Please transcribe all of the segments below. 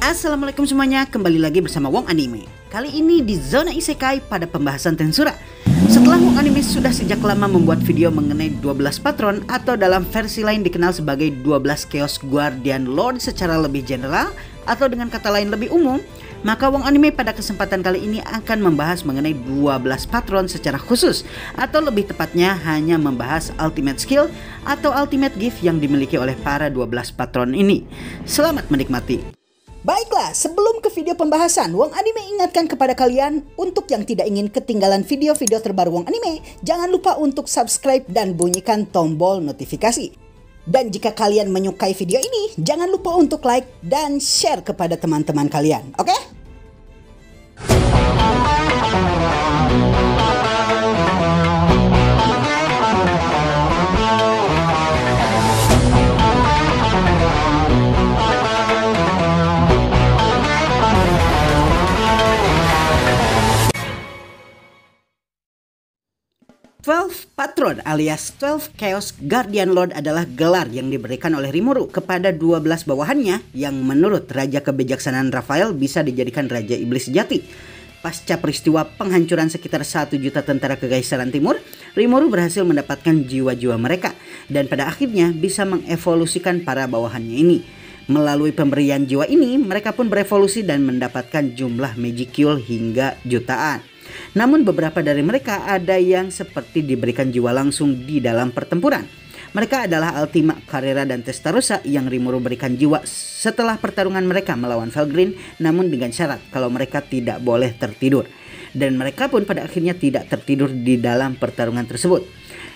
Assalamualaikum semuanya, kembali lagi bersama Wong Anime. Kali ini di Zona Isekai pada pembahasan Tensura. Setelah Wong Anime sudah sejak lama membuat video mengenai 12 patron atau dalam versi lain dikenal sebagai 12 Chaos Guardian Lord secara lebih general atau dengan kata lain lebih umum, maka Wong Anime pada kesempatan kali ini akan membahas mengenai 12 patron secara khusus, atau lebih tepatnya hanya membahas ultimate skill atau ultimate gift yang dimiliki oleh para 12 patron ini. Selamat menikmati. Baiklah, sebelum ke video pembahasan, Wong Anime ingatkan kepada kalian untuk yang tidak ingin ketinggalan video-video terbaru Wong Anime, jangan lupa untuk subscribe dan bunyikan tombol notifikasi. Dan jika kalian menyukai video ini, jangan lupa untuk like dan share kepada teman-teman kalian, oke? 12 Patron alias 12 Chaos Guardian Lord adalah gelar yang diberikan oleh Rimuru kepada 12 bawahannya yang menurut Raja Kebijaksanaan Raphael bisa dijadikan Raja Iblis sejati. Pasca peristiwa penghancuran sekitar 1 juta tentara Kekaisaran Timur, Rimuru berhasil mendapatkan jiwa-jiwa mereka dan pada akhirnya bisa mengevolusikan para bawahannya ini. Melalui pemberian jiwa ini, mereka pun berevolusi dan mendapatkan jumlah Magicule hingga jutaan. Namun beberapa dari mereka ada yang seperti diberikan jiwa langsung di dalam pertempuran. Mereka adalah Ultima, Carrera, dan Testarossa yang Rimuru berikan jiwa setelah pertarungan mereka melawan Felgreen, namun dengan syarat kalau mereka tidak boleh tertidur. Dan mereka pun pada akhirnya tidak tertidur di dalam pertarungan tersebut.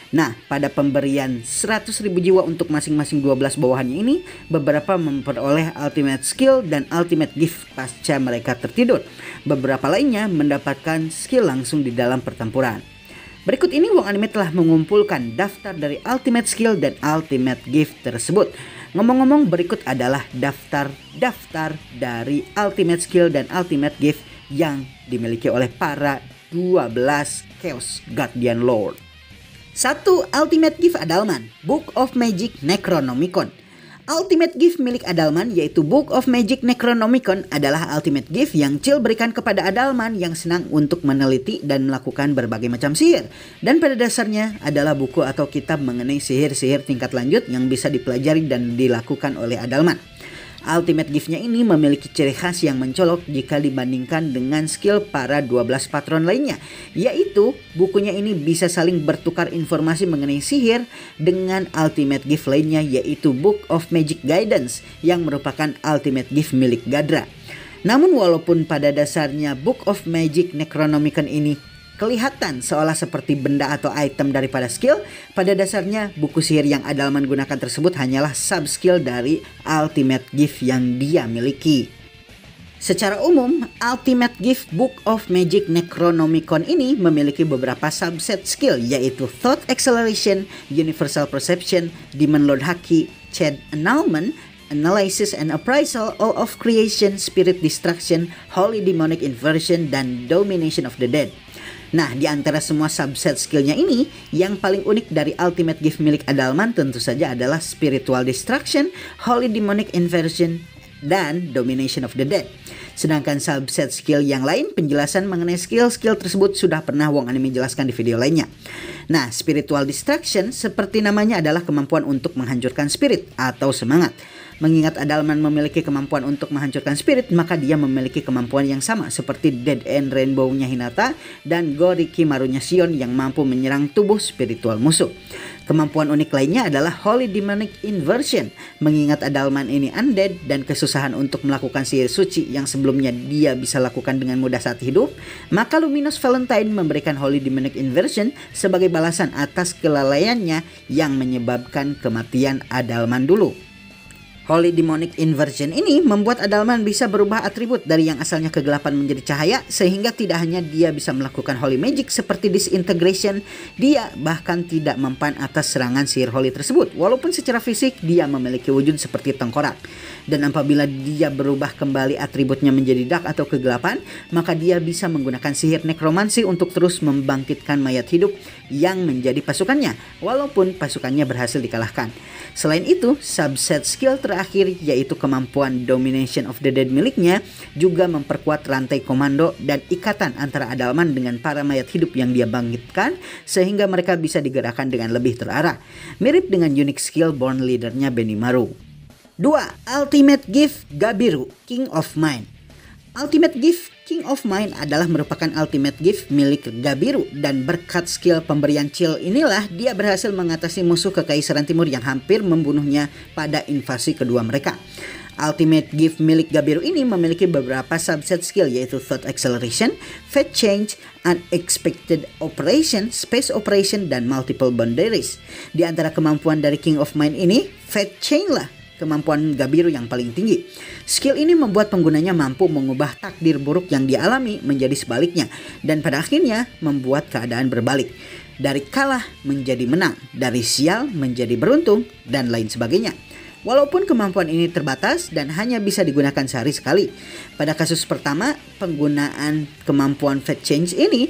Nah, pada pemberian 100.000 jiwa untuk masing-masing 12 bawahannya ini, beberapa memperoleh ultimate skill dan ultimate gift pasca mereka tertidur. Beberapa lainnya mendapatkan skill langsung di dalam pertempuran. Berikut ini Wong Anime telah mengumpulkan daftar dari ultimate skill dan ultimate gift tersebut. Ngomong-ngomong, berikut adalah daftar dari ultimate skill dan ultimate gift yang dimiliki oleh para 12 Chaos Guardian Lord. 1. Ultimate Gift Adalman, Book of Magic Necronomicon. Ultimate gift milik Adalman yaitu Book of Magic Necronomicon adalah ultimate gift yang Chill berikan kepada Adalman yang senang untuk meneliti dan melakukan berbagai macam sihir. Dan pada dasarnya adalah buku atau kitab mengenai sihir-sihir tingkat lanjut yang bisa dipelajari dan dilakukan oleh Adalman. Ultimate gift-nya ini memiliki ciri khas yang mencolok jika dibandingkan dengan skill para 12 patron lainnya, yaitu bukunya ini bisa saling bertukar informasi mengenai sihir dengan ultimate gift lainnya yaitu Book of Magic Guidance yang merupakan ultimate gift milik Gadra. Namun walaupun pada dasarnya Book of Magic Necronomicon ini kelihatan seolah seperti benda atau item daripada skill, pada dasarnya buku sihir yang Adalman gunakan tersebut hanyalah sub-skill dari ultimate gift yang dia miliki. Secara umum, Ultimate Gift Book of Magic Necronomicon ini memiliki beberapa subset skill yaitu Thought Acceleration, Universal Perception, Demon Lord Haki, Chant Annulment, Analysis and Appraisal, All of Creation, Spirit Distraction, Holy Demonic Inversion, dan Domination of the Dead. Nah, di antara semua subset skillnya ini, yang paling unik dari ultimate gift milik Adalman tentu saja adalah Spiritual Distraction, Holy Demonic Inversion, dan Domination of the Dead. Sedangkan subset skill yang lain, penjelasan mengenai skill-skill tersebut sudah pernah Wong Anime jelaskan di video lainnya. Nah, Spiritual Distraction seperti namanya adalah kemampuan untuk menghancurkan spirit atau semangat. Mengingat Adalman memiliki kemampuan untuk menghancurkan spirit, maka dia memiliki kemampuan yang sama seperti Dead End Rainbow-nya Hinata dan Goriki Maru-nya Sion yang mampu menyerang tubuh spiritual musuh. Kemampuan unik lainnya adalah Holy Demonic Inversion. Mengingat Adalman ini undead dan kesusahan untuk melakukan sihir suci yang sebelumnya dia bisa lakukan dengan mudah saat hidup, maka Luminous Valentine memberikan Holy Demonic Inversion sebagai balasan atas kelalaiannya yang menyebabkan kematian Adalman dulu. Holy Demonic Inversion ini membuat Adalman bisa berubah atribut dari yang asalnya kegelapan menjadi cahaya, sehingga tidak hanya dia bisa melakukan Holy Magic seperti Disintegration, dia bahkan tidak mempan atas serangan sihir Holy tersebut, walaupun secara fisik dia memiliki wujud seperti tengkorak. Dan apabila dia berubah kembali atributnya menjadi dark atau kegelapan, maka dia bisa menggunakan sihir nekromansi untuk terus membangkitkan mayat hidup yang menjadi pasukannya, walaupun pasukannya berhasil dikalahkan. Selain itu, subset skill terakhir terakhir yaitu kemampuan Domination of the Dead miliknya juga memperkuat rantai komando dan ikatan antara Adalman dengan para mayat hidup yang dia bangkitkan sehingga mereka bisa digerakkan dengan lebih terarah. Mirip dengan unique skill Born Leader-nya Benimaru. 2. Ultimate Gift Gabiru, King of Mind. Ultimate Gift King of Mind adalah merupakan ultimate gift milik Gabiru dan berkat skill pemberian chill inilah dia berhasil mengatasi musuh Kekaisaran Timur yang hampir membunuhnya pada invasi kedua mereka. Ultimate Gift milik Gabiru ini memiliki beberapa subset skill yaitu Thought Acceleration, Fate Change, Unexpected Operation, Space Operation, dan Multiple Boundaries. Di antara kemampuan dari King of Mind ini, Fate Change lah kemampuan Gabiru yang paling tinggi. Skill ini membuat penggunanya mampu mengubah takdir buruk yang dialami menjadi sebaliknya dan pada akhirnya membuat keadaan berbalik. Dari kalah menjadi menang, dari sial menjadi beruntung, dan lain sebagainya. Walaupun kemampuan ini terbatas dan hanya bisa digunakan sehari sekali. Pada kasus pertama penggunaan kemampuan Fate Change ini,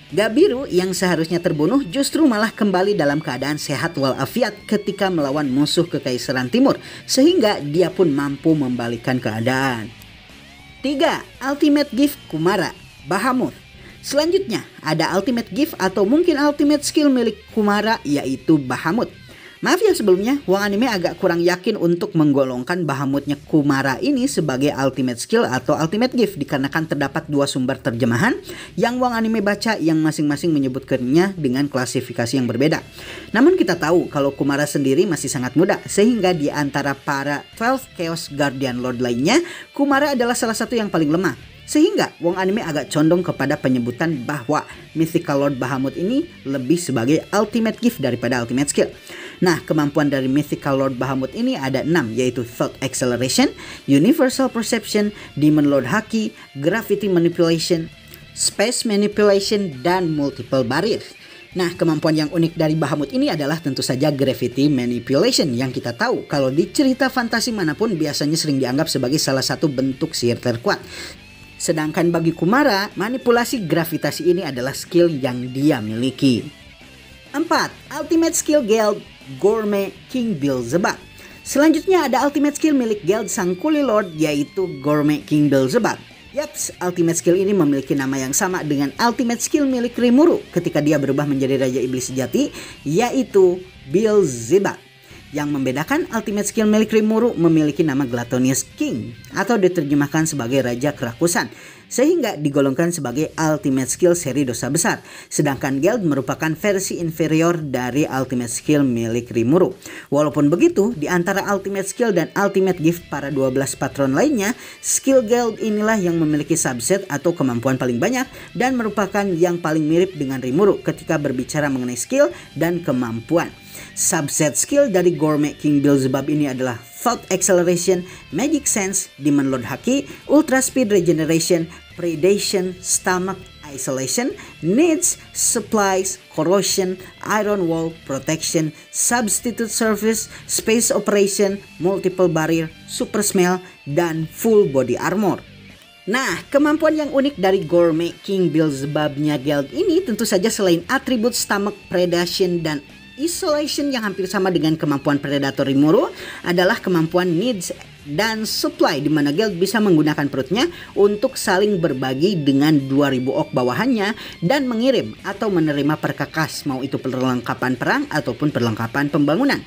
Gabiru yang seharusnya terbunuh justru malah kembali dalam keadaan sehat walafiat ketika melawan musuh Kekaisaran Timur, sehingga dia pun mampu membalikkan keadaan. 3. Ultimate Gift Kumara, Bahamut. Selanjutnya ada Ultimate Gift atau mungkin Ultimate Skill milik Kumara yaitu Bahamut. Maaf ya sebelumnya, Wong Anime agak kurang yakin untuk menggolongkan Bahamutnya Kumara ini sebagai ultimate skill atau ultimate gift dikarenakan terdapat dua sumber terjemahan yang Wong Anime baca yang masing-masing menyebutkannya dengan klasifikasi yang berbeda. Namun kita tahu kalau Kumara sendiri masih sangat muda sehingga di antara para 12 Chaos Guardian Lord lainnya, Kumara adalah salah satu yang paling lemah. Sehingga Wong Anime agak condong kepada penyebutan bahwa Mythical Lord Bahamut ini lebih sebagai ultimate gift daripada ultimate skill. Nah, kemampuan dari Mythical Lord Bahamut ini ada 6 yaitu Thought Acceleration, Universal Perception, Demon Lord Haki, Gravity Manipulation, Space Manipulation, dan Multiple Barrier. Nah, kemampuan yang unik dari Bahamut ini adalah tentu saja Gravity Manipulation yang kita tahu kalau di cerita fantasi manapun biasanya sering dianggap sebagai salah satu bentuk sihir terkuat. Sedangkan bagi Kumara, manipulasi gravitasi ini adalah skill yang dia miliki. 4. Ultimate Skill Guild Gourmet King Beelzebub. Selanjutnya ada ultimate skill milik Guild Sang Kuli Lord yaitu Gourmet King Beelzebub. Yaps, ultimate skill ini memiliki nama yang sama dengan ultimate skill milik Rimuru ketika dia berubah menjadi Raja Iblis sejati yaitu Beelzebub. Yang membedakan ultimate skill milik Rimuru memiliki nama Gluttonious King atau diterjemahkan sebagai Raja Kerakusan sehingga digolongkan sebagai ultimate skill seri dosa besar. Sedangkan Guild merupakan versi inferior dari ultimate skill milik Rimuru. Walaupun begitu, di antara ultimate skill dan ultimate gift para 12 patron lainnya, skill Guild inilah yang memiliki subset atau kemampuan paling banyak dan merupakan yang paling mirip dengan Rimuru ketika berbicara mengenai skill dan kemampuan. Subset skill dari Gourmet King Beelzebub ini adalah Thought Acceleration, Magic Sense, Demon Lord Haki, Ultra Speed Regeneration, Predation, Stomach Isolation, Needs, Supplies, Corrosion, Iron Wall, Protection, Substitute Service, Space Operation, Multiple Barrier, Super Smell, dan Full Body Armor. Nah, kemampuan yang unik dari Gourmet King Beelzebub-nya Guild ini tentu saja selain atribut Stomach, Predation, dan Isolation yang hampir sama dengan kemampuan Predator Rimuru adalah kemampuan Needs dan Supply di mana Guild bisa menggunakan perutnya untuk saling berbagi dengan 2000 orc bawahannya dan mengirim atau menerima perkakas mau itu perlengkapan perang ataupun perlengkapan pembangunan.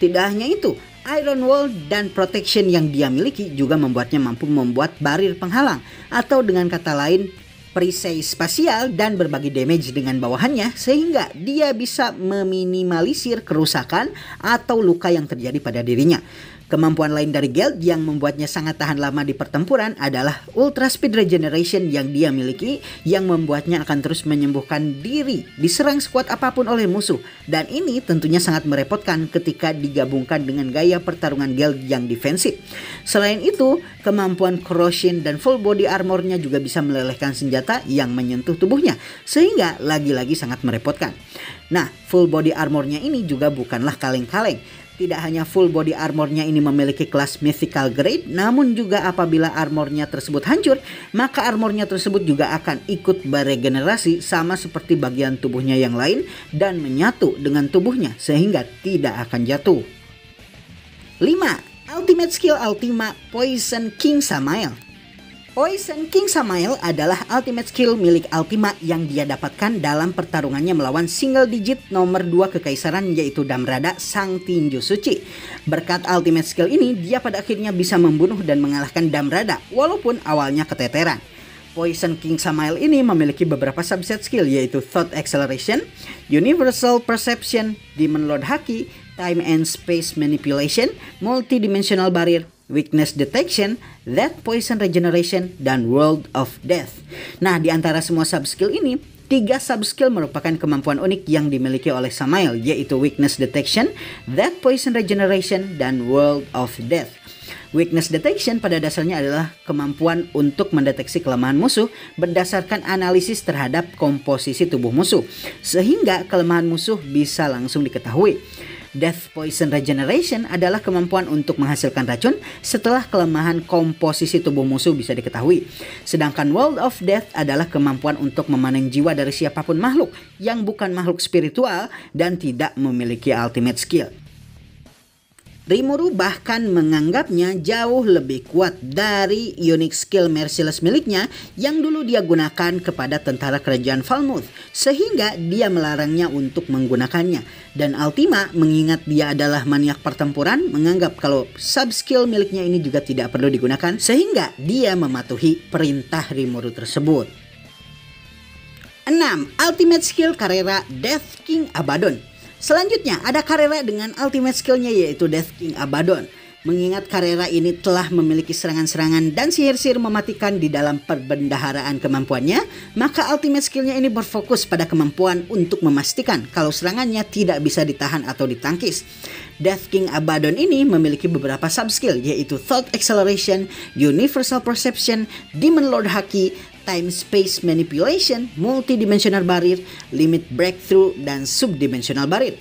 Tidak hanya itu, Iron Wall dan Protection yang dia miliki juga membuatnya mampu membuat barir penghalang atau dengan kata lain perisai spasial dan berbagi damage dengan bawahannya sehingga dia bisa meminimalisir kerusakan atau luka yang terjadi pada dirinya. Kemampuan lain dari Guild yang membuatnya sangat tahan lama di pertempuran adalah Ultra Speed Regeneration yang dia miliki yang membuatnya akan terus menyembuhkan diri diserang sekuat apapun oleh musuh dan ini tentunya sangat merepotkan ketika digabungkan dengan gaya pertarungan Guild yang defensif. Selain itu, kemampuan Corrosion dan Full Body Armornya juga bisa melelehkan senjata yang menyentuh tubuhnya sehingga lagi-lagi sangat merepotkan. Nah, Full Body Armornya ini juga bukanlah kaleng-kaleng. Tidak hanya full body armornya ini memiliki kelas mythical grade, namun juga apabila armornya tersebut hancur, maka armornya tersebut juga akan ikut beregenerasi sama seperti bagian tubuhnya yang lain dan menyatu dengan tubuhnya sehingga tidak akan jatuh. 5. Ultimate Skill Ultima Poison King Samael. Poison King Samael adalah ultimate skill milik Ultima yang dia dapatkan dalam pertarungannya melawan single digit nomor 2 kekaisaran yaitu Damrada sang tinju suci. Berkat ultimate skill ini dia pada akhirnya bisa membunuh dan mengalahkan Damrada walaupun awalnya keteteran. Poison King Samael ini memiliki beberapa subset skill yaitu Thought Acceleration, Universal Perception, Demon Lord Haki, Time and Space Manipulation, Multidimensional Barrier, Weakness Detection, That Poison Regeneration, dan World of Death. Nah, di antara semua subskill ini, 3 subskill merupakan kemampuan unik yang dimiliki oleh Samael, yaitu Weakness Detection, That Poison Regeneration, dan World of Death. Weakness Detection pada dasarnya adalah kemampuan untuk mendeteksi kelemahan musuh berdasarkan analisis terhadap komposisi tubuh musuh, sehingga kelemahan musuh bisa langsung diketahui. Death Poison Regeneration adalah kemampuan untuk menghasilkan racun setelah kelemahan komposisi tubuh musuh bisa diketahui. Sedangkan World of Death adalah kemampuan untuk memanen jiwa dari siapapun makhluk yang bukan makhluk spiritual dan tidak memiliki ultimate skill. Rimuru bahkan menganggapnya jauh lebih kuat dari unique skill Merciless miliknya yang dulu dia gunakan kepada tentara kerajaan Falmouth, sehingga dia melarangnya untuk menggunakannya. Dan Ultima mengingat dia adalah maniak pertempuran menganggap kalau subskill miliknya ini juga tidak perlu digunakan, sehingga dia mematuhi perintah Rimuru tersebut. 6. Ultimate skill Carrera Death King Abaddon. Selanjutnya ada Carrera dengan ultimate skillnya yaitu Death King Abaddon. Mengingat Carrera ini telah memiliki serangan-serangan dan sihir-sihir mematikan di dalam perbendaharaan kemampuannya, maka ultimate skillnya ini berfokus pada kemampuan untuk memastikan kalau serangannya tidak bisa ditahan atau ditangkis. Death King Abaddon ini memiliki beberapa subskill yaitu Thought Acceleration, Universal Perception, Demon Lord Haki, Time Space Manipulation, Multidimensional Barrier, Limit Breakthrough, dan Subdimensional Barrier.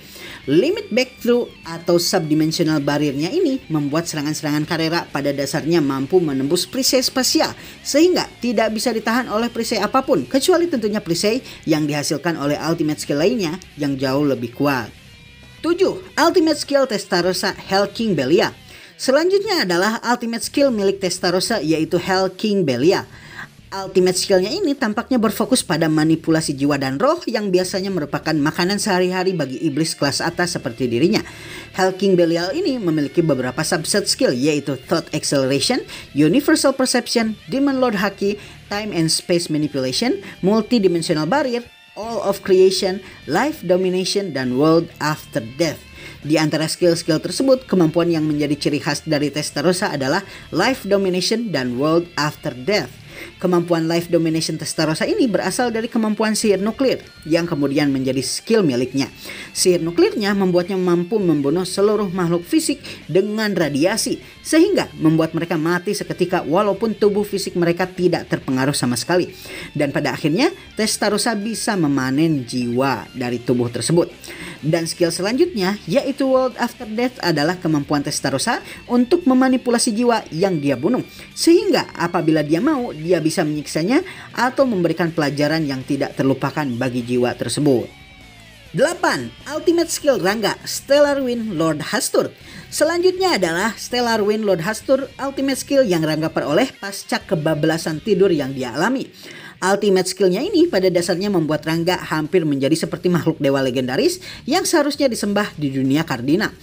Limit Breakthrough atau Subdimensional Barrier-nya ini membuat serangan-serangan Carrera pada dasarnya mampu menembus perisai spasial sehingga tidak bisa ditahan oleh perisai apapun kecuali tentunya perisai yang dihasilkan oleh ultimate skill lainnya yang jauh lebih kuat. 7. Ultimate Skill Testarossa Hell King Belia. Selanjutnya adalah ultimate skill milik Testarossa yaitu Hell King Belia. Ultimate skillnya ini tampaknya berfokus pada manipulasi jiwa dan roh yang biasanya merupakan makanan sehari-hari bagi iblis kelas atas seperti dirinya. Hell King Belial ini memiliki beberapa subset skill yaitu Thought Acceleration, Universal Perception, Demon Lord Haki, Time and Space Manipulation, Multidimensional Barrier, All of Creation, Life Domination, dan World After Death. Di antara skill-skill tersebut, kemampuan yang menjadi ciri khas dari Testarossa adalah Life Domination dan World After Death. Kemampuan Life Domination Testarossa ini berasal dari kemampuan sihir nuklir yang kemudian menjadi skill miliknya. Sihir nuklirnya membuatnya mampu membunuh seluruh makhluk fisik dengan radiasi sehingga membuat mereka mati seketika walaupun tubuh fisik mereka tidak terpengaruh sama sekali. Dan pada akhirnya Testarossa bisa memanen jiwa dari tubuh tersebut. Dan skill selanjutnya yaitu World After Death adalah kemampuan Testarossa untuk memanipulasi jiwa yang dia bunuh. Sehingga apabila dia mau, dia bisa menyiksanya atau memberikan pelajaran yang tidak terlupakan bagi jiwa tersebut. 8. Ultimate Skill Rangga Stellar Wind Lord Hastur. Selanjutnya adalah Stellar Wind Lord Hastur, ultimate skill yang Rangga peroleh pasca kebablasan tidur yang dia alami. Ultimate skillnya ini pada dasarnya membuat Rangga hampir menjadi seperti makhluk dewa legendaris yang seharusnya disembah di dunia Cardina.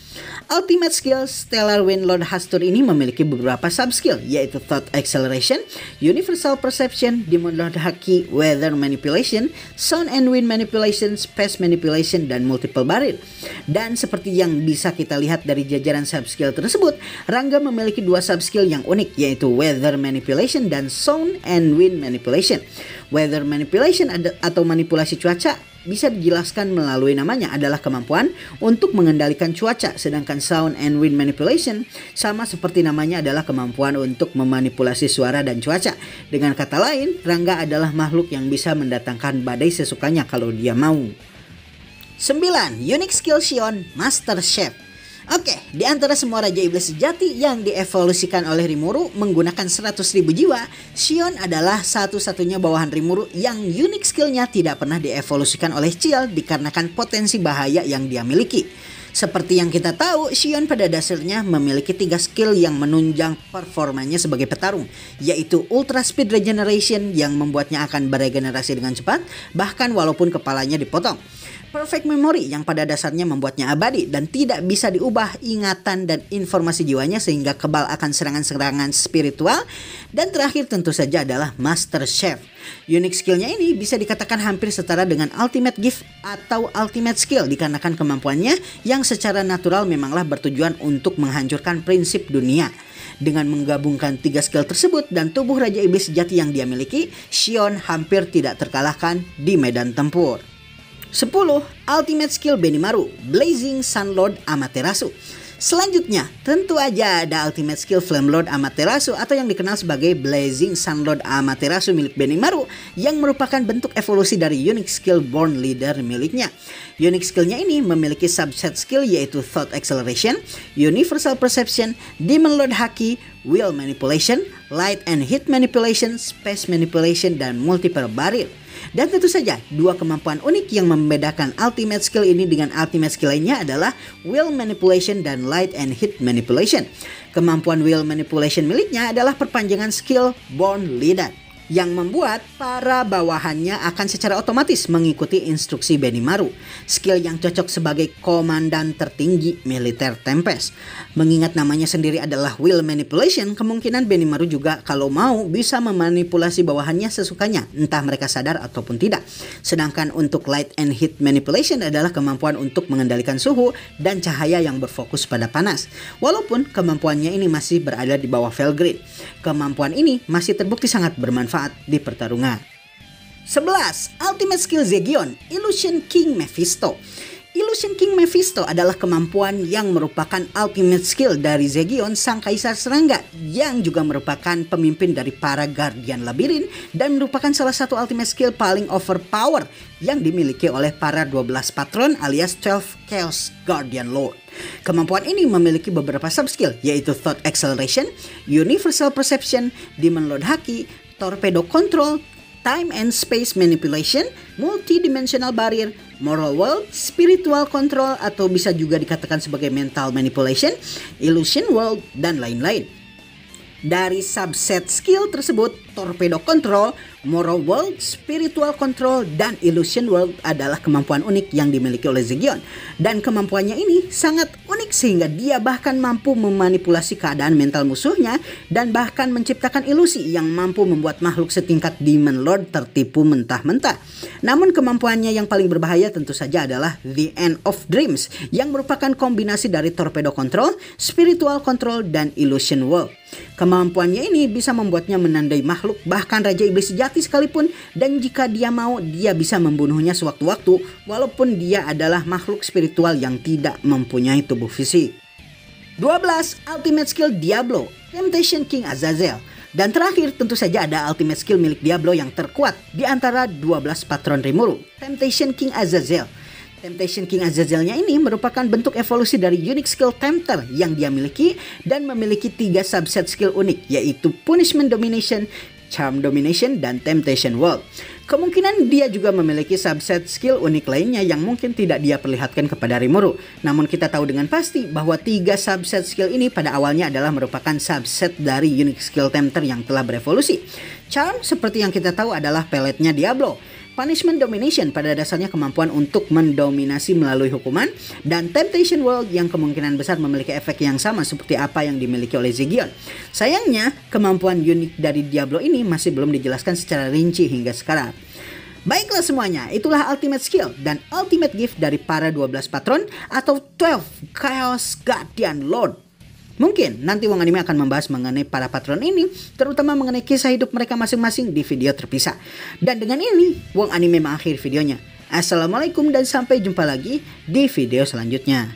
Ultimate skill Stellar Wind Lord Hastur ini memiliki beberapa subskill yaitu Thought Acceleration, Universal Perception, Demon Lord Haki, Weather Manipulation, Sound and Wind Manipulation, Space Manipulation, dan Multiple Barrier. Dan seperti yang bisa kita lihat dari jajaran subskill tersebut, Rangga memiliki 2 subskill yang unik yaitu Weather Manipulation dan Sound and Wind Manipulation. Weather Manipulation atau manipulasi cuaca bisa dijelaskan melalui namanya adalah kemampuan untuk mengendalikan cuaca, sedangkan Sound and Wind Manipulation sama seperti namanya adalah kemampuan untuk memanipulasi suara dan cuaca. Dengan kata lain, Rangga adalah makhluk yang bisa mendatangkan badai sesukanya kalau dia mau. 9. Unique Skill Shion Master Chef. Oke, di antara semua Raja Iblis sejati yang dievolusikan oleh Rimuru menggunakan 100.000 jiwa, Shion adalah satu-satunya bawahan Rimuru yang unique skillnya tidak pernah dievolusikan oleh Ciel dikarenakan potensi bahaya yang dia miliki. Seperti yang kita tahu, Xion pada dasarnya memiliki 3 skill yang menunjang performanya sebagai petarung, yaitu Ultra Speed Regeneration yang membuatnya akan beregenerasi dengan cepat, bahkan walaupun kepalanya dipotong. Perfect Memory yang pada dasarnya membuatnya abadi dan tidak bisa diubah ingatan dan informasi jiwanya sehingga kebal akan serangan-serangan spiritual. Dan terakhir tentu saja adalah Master Chef. Unique skillnya ini bisa dikatakan hampir setara dengan Ultimate Gift atau Ultimate Skill dikarenakan kemampuannya yang secara natural memanglah bertujuan untuk menghancurkan prinsip dunia. Dengan menggabungkan 3 skill tersebut dan tubuh Raja Iblis sejati yang dia miliki, Xion hampir tidak terkalahkan di medan tempur. 10. Ultimate Skill Benimaru, Blazing Sun Lord Amaterasu. Selanjutnya, tentu aja ada Ultimate Skill Flame Lord Amaterasu atau yang dikenal sebagai Blazing Sun Lord Amaterasu milik Benimaru yang merupakan bentuk evolusi dari Unique Skill Born Leader miliknya. Unique skillnya ini memiliki subset skill yaitu Thought Acceleration, Universal Perception, Demon Lord Haki, Will Manipulation, Light and Heat Manipulation, Space Manipulation, dan Multiple Barrier. Dan tentu saja, 2 kemampuan unik yang membedakan Ultimate Skill ini dengan Ultimate Skill lainnya adalah Will Manipulation dan Light and Heat Manipulation. Kemampuan Will Manipulation miliknya adalah perpanjangan skill Born Leader yang membuat para bawahannya akan secara otomatis mengikuti instruksi Benimaru. Skill yang cocok sebagai komandan tertinggi militer Tempest. Mengingat namanya sendiri adalah Will Manipulation, kemungkinan Benimaru juga kalau mau bisa memanipulasi bawahannya sesukanya, entah mereka sadar ataupun tidak. Sedangkan untuk Light and Heat Manipulation adalah kemampuan untuk mengendalikan suhu dan cahaya yang berfokus pada panas. Walaupun kemampuannya ini masih berada di bawah Felgrid, kemampuan ini masih terbukti sangat bermanfaat di pertarungan. 11. Ultimate Skill Zegion, Illusion King Mephisto. Illusion King Mephisto adalah kemampuan yang merupakan ultimate skill dari Zegion, sang kaisar serangga, yang juga merupakan pemimpin dari para Guardian Labirin dan merupakan salah satu ultimate skill paling overpower yang dimiliki oleh para 12 patron alias 12 Chaos Guardian Lord. Kemampuan ini memiliki beberapa subskill yaitu Thought Acceleration, Universal Perception, Demon Lord Haki, Torpedo Control, Time and Space Manipulation, Multidimensional Barrier, Moral World, Spiritual Control atau bisa juga dikatakan sebagai Mental Manipulation, Illusion World, dan lain-lain. Dari subset skill tersebut, Torpedo Control, Moral World, Spiritual Control, dan Illusion World adalah kemampuan unik yang dimiliki oleh Zegion. Dan kemampuannya ini sangat unik sehingga dia bahkan mampu memanipulasi keadaan mental musuhnya dan bahkan menciptakan ilusi yang mampu membuat makhluk setingkat Demon Lord tertipu mentah-mentah. Namun kemampuannya yang paling berbahaya tentu saja adalah The End of Dreams yang merupakan kombinasi dari Torpedo Control, Spiritual Control, dan Illusion World. Kemampuannya ini bisa membuatnya menandai makhluk bahkan Raja Iblis sejati sekalipun, dan jika dia mau dia bisa membunuhnya sewaktu-waktu walaupun dia adalah makhluk spiritual yang tidak mempunyai tubuh fisik. 12. Ultimate Skill Diablo, Temptation King Azazel. Dan terakhir tentu saja ada ultimate skill milik Diablo yang terkuat di antara 12 patron Rimuru, Temptation King Azazel. Temptation King Azazelnya ini merupakan bentuk evolusi dari Unique Skill Tempter yang dia miliki dan memiliki 3 subset skill unik yaitu Punishment Domination, Charm Domination, dan Temptation World. Kemungkinan dia juga memiliki subset skill unik lainnya yang mungkin tidak dia perlihatkan kepada Rimuru. Namun kita tahu dengan pasti bahwa 3 subset skill ini pada awalnya adalah merupakan subset dari Unique Skill Tempter yang telah berevolusi. Charm seperti yang kita tahu adalah peletnya Diablo. Punishment Domination pada dasarnya kemampuan untuk mendominasi melalui hukuman, dan Temptation World yang kemungkinan besar memiliki efek yang sama seperti apa yang dimiliki oleh Zegion. Sayangnya, kemampuan unik dari Diablo ini masih belum dijelaskan secara rinci hingga sekarang. Baiklah semuanya, itulah Ultimate Skill dan Ultimate Gift dari para 12 patron atau 12 Chaos Guardian Lord. Mungkin nanti Wong Anime akan membahas mengenai para patron ini, terutama mengenai kisah hidup mereka masing-masing di video terpisah. Dan dengan ini, Wong Anime mengakhiri videonya. Assalamualaikum dan sampai jumpa lagi di video selanjutnya.